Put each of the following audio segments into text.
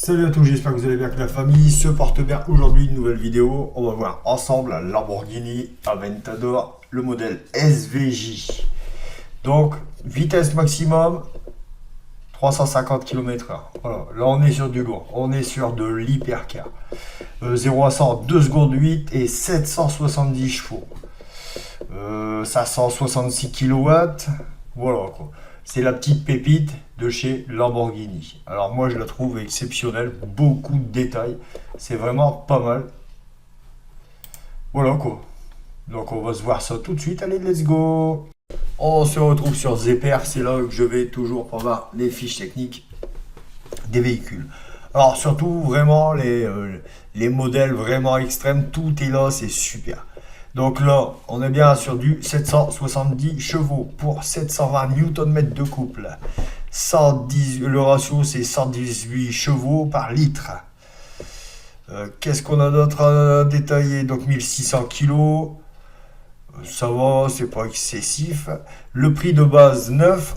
Salut à tous, j'espère que vous allez bien, que la famille se porte bien. Aujourd'hui, une nouvelle vidéo. On va voir ensemble la Lamborghini Aventador, le modèle SVJ. Donc, vitesse maximum 350 km/h. Voilà, là on est sur du lourd, on est sur de l'hypercar. 0 à 100, 2 secondes 8 et 770 chevaux. 566 kW. Voilà quoi. C'est la petite pépite de chez Lamborghini. Alors moi je la trouve exceptionnelle, beaucoup de détails, c'est vraiment pas mal. Voilà quoi. Donc on va se voir ça tout de suite, allez let's go. On se retrouve sur ZPR, c'est là que je vais toujours pour voir les fiches techniques des véhicules. Alors surtout vraiment les modèles vraiment extrêmes, tout est là, c'est super. Donc là, on est bien sur du 770 chevaux pour 720 Nm de couple. 110, le ratio, c'est 118 chevaux par litre. Qu'est-ce qu'on a d'autre à détailler? Donc 1600 kg. Ça va, c'est pas excessif. Le prix de base neuf,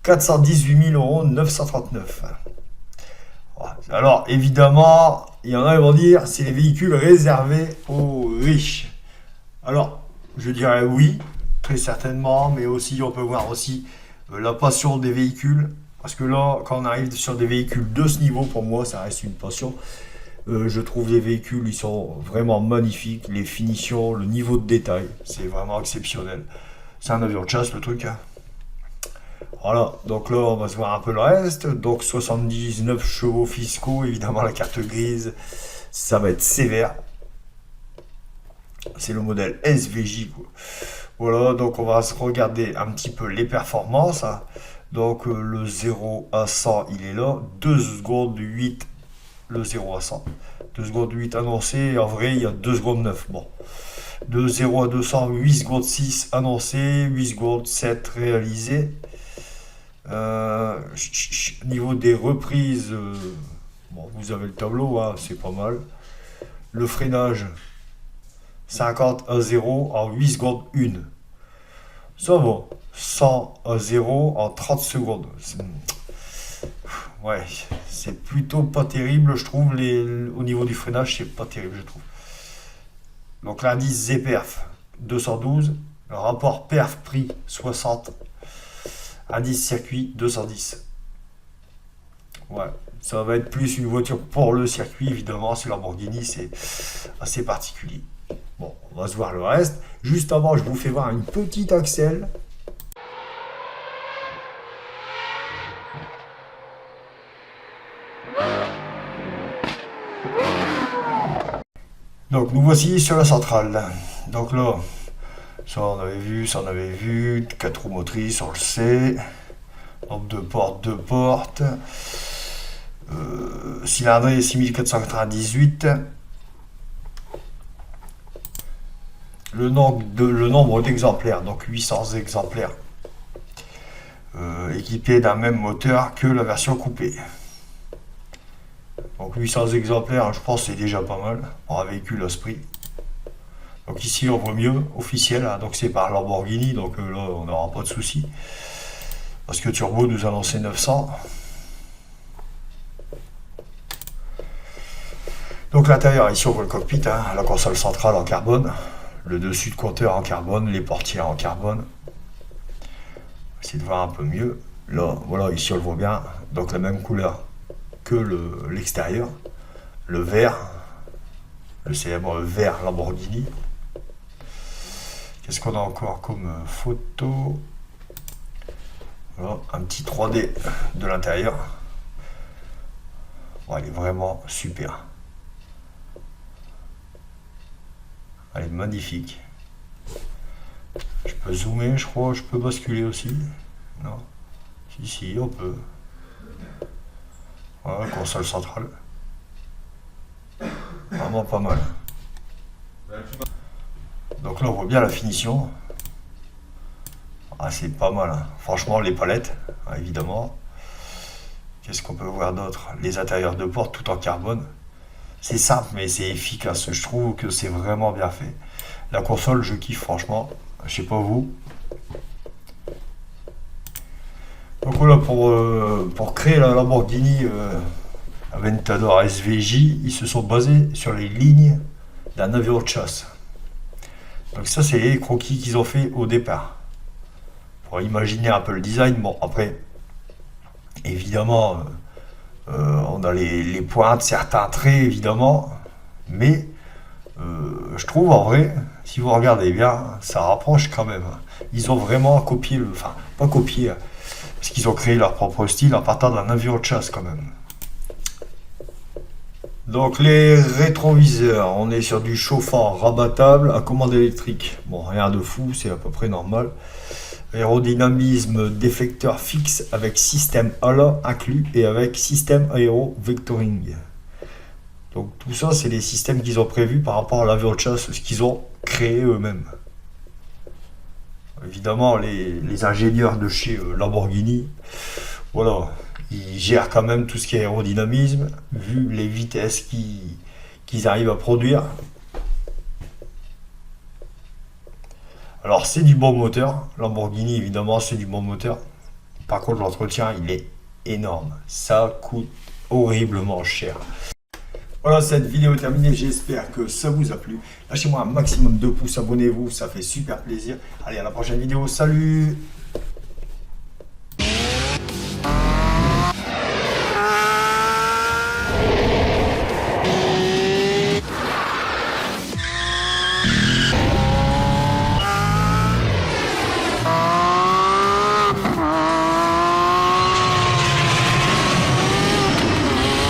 418 000 €, 939. Alors évidemment, il y en a qui vont dire c'est les véhicules réservés aux riches. Alors, je dirais oui, très certainement, mais aussi on peut voir aussi la passion des véhicules. Parce que là, quand on arrive sur des véhicules de ce niveau, pour moi, ça reste une passion. Je trouve les véhicules, ils sont vraiment magnifiques. Les finitions, le niveau de détail, c'est vraiment exceptionnel. C'est un avion de chasse, le truc. Hein. Voilà, donc là, on va se voir un peu le reste. Donc, 79 chevaux fiscaux, évidemment, la carte grise, ça va être sévère. C'est le modèle SVJ. Quoi. Voilà, donc on va se regarder un petit peu les performances. Hein. Donc le 0 à 100, il est là. 2 secondes 8, le 0 à 100. 2 secondes 8 annoncé. En vrai, il y a 2 secondes 9. Bon. De 0 à 200, 8 secondes 6 annoncé. 8 secondes 7 réalisé. Niveau des reprises, bon, vous avez le tableau, hein, c'est pas mal. Le freinage. 50 à 0 en 8 secondes 1. Ça va. 100 à 0 en 30 secondes. Ouais, c'est plutôt pas terrible, je trouve. Au niveau du freinage, c'est pas terrible, je trouve. Donc l'indice ZPerf 212. Le rapport perf-prix 60. Indice circuit 210. Ouais, ça va être plus une voiture pour le circuit, évidemment. C'est Lamborghini, c'est assez particulier. Bon, on va se voir le reste. Juste avant, je vous fais voir une petite axelle. Donc, nous voici sur la centrale. Donc là, ça on avait vu, ça on avait vu. 4 roues motrices, on le sait. Donc 2 portes, 2 portes. Cylindrée 6498. Le nombre d'exemplaires, donc 800 exemplaires, équipés d'un même moteur que la version coupée. Donc 800 exemplaires, je pense que c'est déjà pas mal pour un véhicule à ce prix. Donc ici on voit mieux, officiel, hein, donc c'est par Lamborghini, donc là on n'aura pas de souci. Parce que Turbo nous annonçait 900. Donc l'intérieur, ici on voit le cockpit, hein, la console centrale en carbone. Le dessus de compteur en carbone, les portières en carbone. On va essayer de voir un peu mieux. Là, voilà, ici on le voit bien. Donc la même couleur que l'extérieur. Le vert, le célèbre vert Lamborghini. Qu'est-ce qu'on a encore comme photo? Voilà, un petit 3D de l'intérieur. Bon, elle est vraiment super. Elle est magnifique. Je peux zoomer, je crois. Je peux basculer aussi. Non. Si, on peut. Voilà, console centrale. Vraiment pas mal. Donc là, on voit bien la finition. Ah, c'est pas mal. Hein. Franchement, les palettes, hein, évidemment. Qu'est-ce qu'on peut voir d'autre? Les intérieurs de porte tout en carbone. C'est simple, mais c'est efficace. Je trouve que c'est vraiment bien fait. La console, je kiffe, franchement. Je sais pas vous. Donc voilà, pour créer la Lamborghini Aventador SVJ, ils se sont basés sur les lignes d'un avion de chasse. Donc ça, c'est les croquis qu'ils ont fait au départ. Pour imaginer un peu le design. Bon, après, évidemment, on a les pointes, certains traits, évidemment. Mais je trouve, en vrai, si vous regardez bien, ça rapproche quand même. Ils ont vraiment copié, enfin, pas copié, parce qu'ils ont créé leur propre style en partant d'un avion de chasse quand même. Donc les rétroviseurs, on est sur du chauffant rabattable à commande électrique. Bon, rien de fou, c'est à peu près normal. Aérodynamisme déflecteur fixe avec système ALA inclus et avec système aéro vectoring. Donc tout ça, c'est les systèmes qu'ils ont prévus par rapport à l'avion de chasse, ce qu'ils ont créé eux-mêmes. Évidemment, les ingénieurs de chez Lamborghini, voilà, ils gèrent quand même tout ce qui est aérodynamisme, vu les vitesses qu'ils arrivent à produire. Alors c'est du bon moteur, Lamborghini évidemment c'est du bon moteur. Par contre l'entretien il est énorme, ça coûte horriblement cher. Voilà, cette vidéo est terminée, j'espère que ça vous a plu. Lâchez-moi un maximum de pouces, abonnez-vous, ça fait super plaisir. Allez, à la prochaine vidéo, salut!